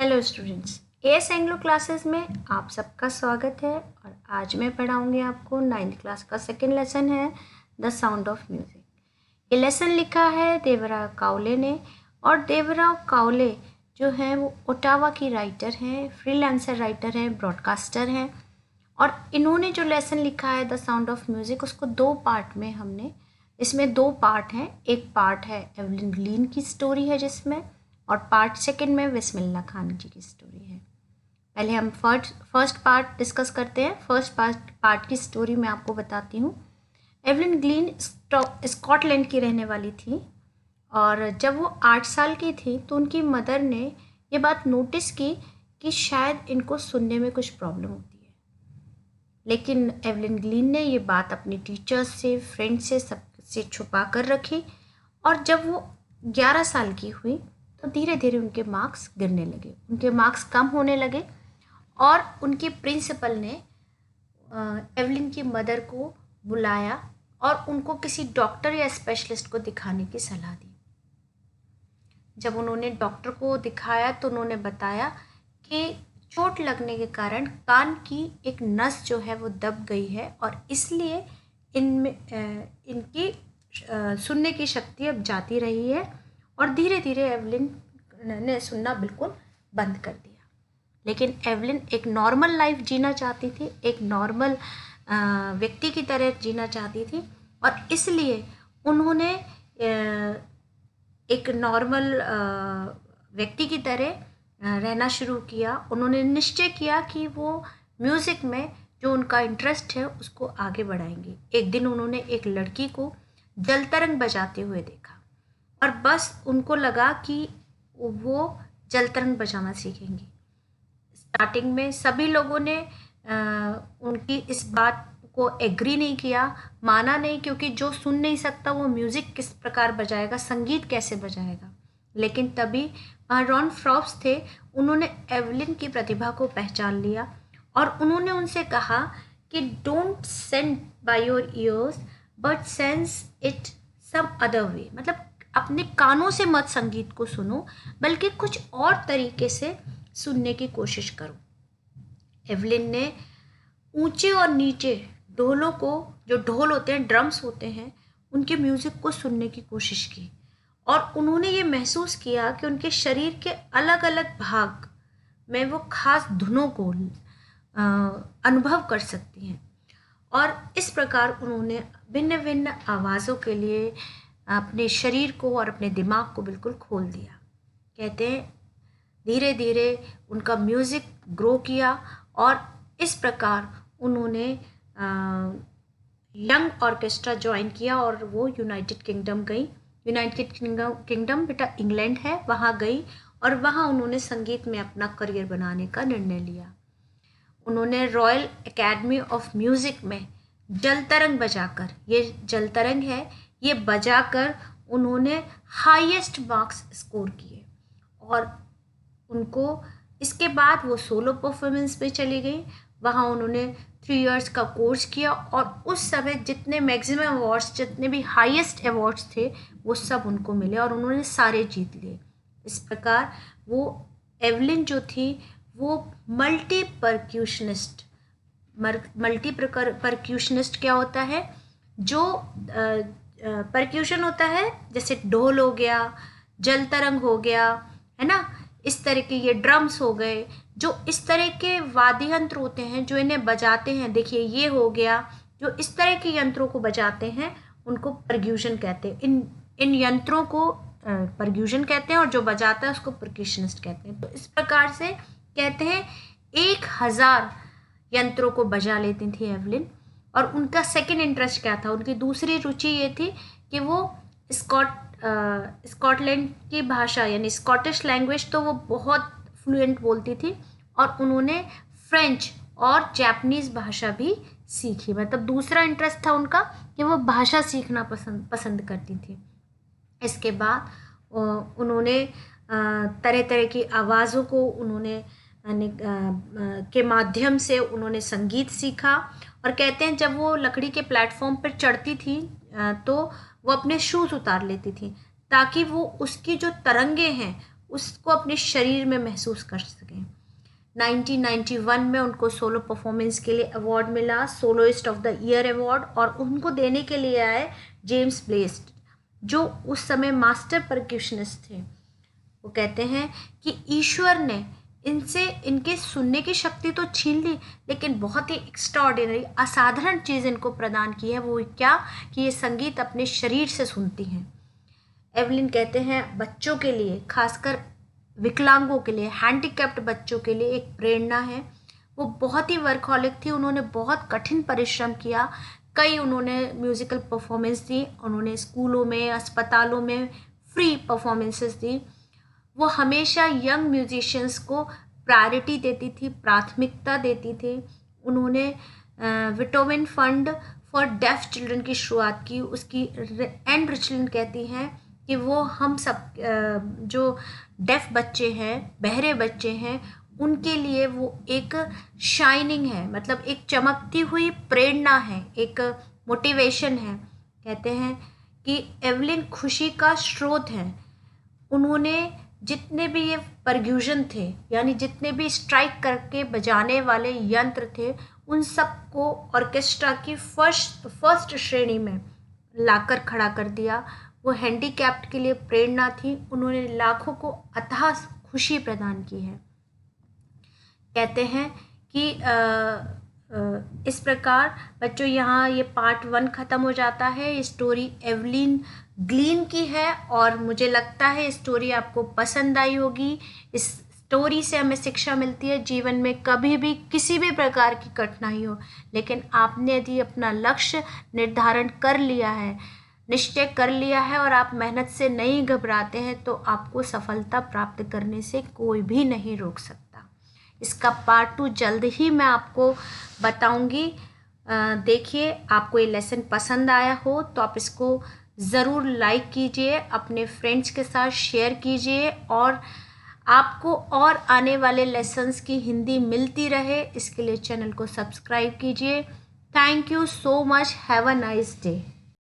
Hello students, as Anglo classes में आप सबका स्वागत है। और आज मैं पढ़ाऊंगी आपको 9th क्लास का सेकंड लेसन है द साउंड ऑफ म्यूज़िक। ये लेसन लिखा है देवराव कावले ने। और देवराव कावले जो हैं वो ओटावा की राइटर हैं, फ्रीलांसर राइटर हैं, ब्रॉडकास्टर हैं। और इन्होंने जो लेसन लिखा है द साउंड ऑफ म्यूज़िक उसको दो पार्ट में हमने, इसमें दो पार्ट हैं। एक पार्ट है एवलिन ग्लीन की स्टोरी है जिसमें, और पार्ट सेकंड में बिस्मिल्लाह खान जी की स्टोरी है। पहले हम फर्स्ट पार्ट डिस्कस करते हैं। फर्स्ट पार्ट की स्टोरी मैं आपको बताती हूँ। एवलिन ग्लीन स्कॉटलैंड की रहने वाली थी, और जब वो 8 साल की थी तो उनकी मदर ने ये बात नोटिस की कि शायद इनको सुनने में कुछ प्रॉब्लम होती है। लेकिन एवलिन ग्लीन ने ये बात अपनी टीचर्स से, फ्रेंड्स से, सबसे छुपा कर रखी। और जब वो 11 साल की हुई तो धीरे धीरे उनके मार्क्स गिरने लगे, उनके मार्क्स कम होने लगे। और उनकी प्रिंसिपल ने एवलिन की मदर को बुलाया और उनको किसी डॉक्टर या स्पेशलिस्ट को दिखाने की सलाह दी। जब उन्होंने डॉक्टर को दिखाया तो उन्होंने बताया कि चोट लगने के कारण कान की एक नस जो है वो दब गई है, और इसलिए इनमें इनकी सुनने की शक्ति अब जाती रही है। और धीरे धीरे एवलिन ने सुनना बिल्कुल बंद कर दिया। लेकिन एवलिन एक नॉर्मल लाइफ जीना चाहती थी, एक नॉर्मल व्यक्ति की तरह जीना चाहती थी। और इसलिए उन्होंने एक नॉर्मल व्यक्ति की तरह रहना शुरू किया। उन्होंने निश्चय किया कि वो म्यूज़िक में जो उनका इंटरेस्ट है उसको आगे बढ़ाएंगे। एक दिन उन्होंने एक लड़की को जल तरंग बजाते हुए देखा, और बस उनको लगा कि वो जल तरंग बजाना सीखेंगी। स्टार्टिंग में सभी लोगों ने उनकी इस बात को एग्री नहीं किया, माना नहीं, क्योंकि जो सुन नहीं सकता वो म्यूज़िक किस प्रकार बजाएगा, संगीत कैसे बजाएगा। लेकिन तभी रॉन फ्रॉप्स थे, उन्होंने एवलिन की प्रतिभा को पहचान लिया और उन्होंने उनसे कहा कि don't send by your ears but sense it some other way. मतलब अपने कानों से मत संगीत को सुनो, बल्कि कुछ और तरीके से सुनने की कोशिश करो। एवलिन ने ऊंचे और नीचे ढोलों को, जो ढोल होते हैं, ड्रम्स होते हैं, उनके म्यूज़िक को सुनने की कोशिश की। और उन्होंने ये महसूस किया कि उनके शरीर के अलग अलग भाग में वो खास धुनों को अनुभव कर सकती हैं। और इस प्रकार उन्होंने भिन्न भिन्न आवाज़ों के लिए अपने शरीर को और अपने दिमाग को बिल्कुल खोल दिया। कहते हैं धीरे धीरे उनका म्यूज़िक ग्रो किया, और इस प्रकार उन्होंने यंग ऑर्केस्ट्रा ज्वाइन किया और वो यूनाइटेड किंगडम गई। यूनाइटेड किंगडम बेटा इंग्लैंड है, वहाँ गई और वहाँ उन्होंने संगीत में अपना करियर बनाने का निर्णय लिया। उन्होंने रॉयल एकेडमी ऑफ म्यूज़िक में जल तरंग बजाकर, ये जल तरंग है, ये बजाकर उन्होंने हाईएस्ट मार्क्स स्कोर किए। और उनको इसके बाद वो सोलो परफॉर्मेंस पे चली गई। वहाँ उन्होंने 3 इयर्स का कोर्स किया, और उस समय जितने मैक्सिमम अवार्ड्स, जितने भी हाईएस्ट अवार्ड्स थे, वो सब उनको मिले और उन्होंने सारे जीत लिए। इस प्रकार वो एवलिन जो थी वो मल्टी परक्यूशनिस्ट क्या होता है, जो परक्यूशन होता है, जैसे ढोल हो गया, जल तरंग हो गया, है ना, इस तरह के ये ड्रम्स हो गए, जो इस तरह के वाद्य यंत्र होते हैं जो इन्हें बजाते हैं। देखिए ये हो गया, जो इस तरह के यंत्रों को बजाते हैं उनको परक्यूशन कहते हैं। इन यंत्रों को परक्यूशन कहते हैं, और जो बजाता है उसको परक्यूशनिस्ट कहते हैं। तो इस प्रकार से कहते हैं 1000 यंत्रों को बजा लेती थी एवलिन। और उनका सेकंड इंटरेस्ट क्या था, उनकी दूसरी रुचि ये थी कि वो स्कॉटलैंड की भाषा यानी स्कॉटिश लैंग्वेज तो वो बहुत फ्लुएंट बोलती थी, और उन्होंने फ्रेंच और जापानीज़ भाषा भी सीखी। मतलब दूसरा इंटरेस्ट था उनका कि वो भाषा सीखना पसंद करती थी। इसके बाद उन्होंने तरह तरह की आवाज़ों को उन्होंने के माध्यम से उन्होंने संगीत सीखा। और कहते हैं जब वो लकड़ी के प्लेटफॉर्म पर चढ़ती थी तो वो अपने शूज़ उतार लेती थी, ताकि वो उसकी जो तरंगे हैं उसको अपने शरीर में महसूस कर सकें। 1991 में उनको सोलो परफॉर्मेंस के लिए अवार्ड मिला, soloist of the year award, और उनको देने के लिए आए जेम्स ब्लेस्ट, जो उस समय मास्टर परक्यूशनिस्ट थे। वो कहते हैं कि ईश्वर ने इनसे इनके सुनने की शक्ति तो छीन ली, लेकिन बहुत ही एक्स्ट्राऑर्डिनरी असाधारण चीज़ इनको प्रदान की है। वो क्या कि ये संगीत अपने शरीर से सुनती हैं। एवलिन कहते हैं बच्चों के लिए, खासकर विकलांगों के लिए, हैंडीकैप्ड बच्चों के लिए एक प्रेरणा है। वो बहुत ही वर्कहॉलिक थी, उन्होंने बहुत कठिन परिश्रम किया, कई उन्होंने म्यूज़िकल परफॉर्मेंस दी, उन्होंने स्कूलों में, अस्पतालों में फ्री परफॉर्मेंसेस दी। वो हमेशा यंग म्यूजिशियंस को प्रायोरिटी देती थी, प्राथमिकता देती थी। उन्होंने विटोविन फंड फॉर डेफ चिल्ड्रन की शुरुआत की। उसकी एन रिचलिन कहती हैं कि वो हम सब जो डेफ बच्चे हैं, बहरे बच्चे हैं, उनके लिए वो एक शाइनिंग है, मतलब एक चमकती हुई प्रेरणा है, एक मोटिवेशन है। कहते हैं कि एवलिन खुशी का स्रोत है। उन्होंने जितने भी ये परक्यूशन थे, यानी जितने भी स्ट्राइक करके बजाने वाले यंत्र थे, उन सबको ऑर्केस्ट्रा की फर्स्ट श्रेणी में लाकर खड़ा कर दिया। वो हैंडीकैप्ड के लिए प्रेरणा थी, उन्होंने लाखों को अथाह खुशी प्रदान की है। कहते हैं कि इस प्रकार बच्चों यहाँ ये पार्ट 1 ख़त्म हो जाता है। स्टोरी एवलिन ग्लीन की है और मुझे लगता है स्टोरी आपको पसंद आई होगी। इस स्टोरी से हमें शिक्षा मिलती है, जीवन में कभी भी किसी भी प्रकार की कठिनाई हो, लेकिन आपने यदि अपना लक्ष्य निर्धारण कर लिया है, निश्चय कर लिया है और आप मेहनत से नहीं घबराते हैं, तो आपको सफलता प्राप्त करने से कोई भी नहीं रोक सकता। इसका पार्ट 2 जल्द ही मैं आपको बताऊंगी। देखिए, आपको ये लेसन पसंद आया हो तो आप इसको ज़रूर लाइक कीजिए, अपने फ्रेंड्स के साथ शेयर कीजिए, और आपको और आने वाले लेसन्स की हिंदी मिलती रहे, इसके लिए चैनल को सब्सक्राइब कीजिए। Thank you so much. Have a nice day.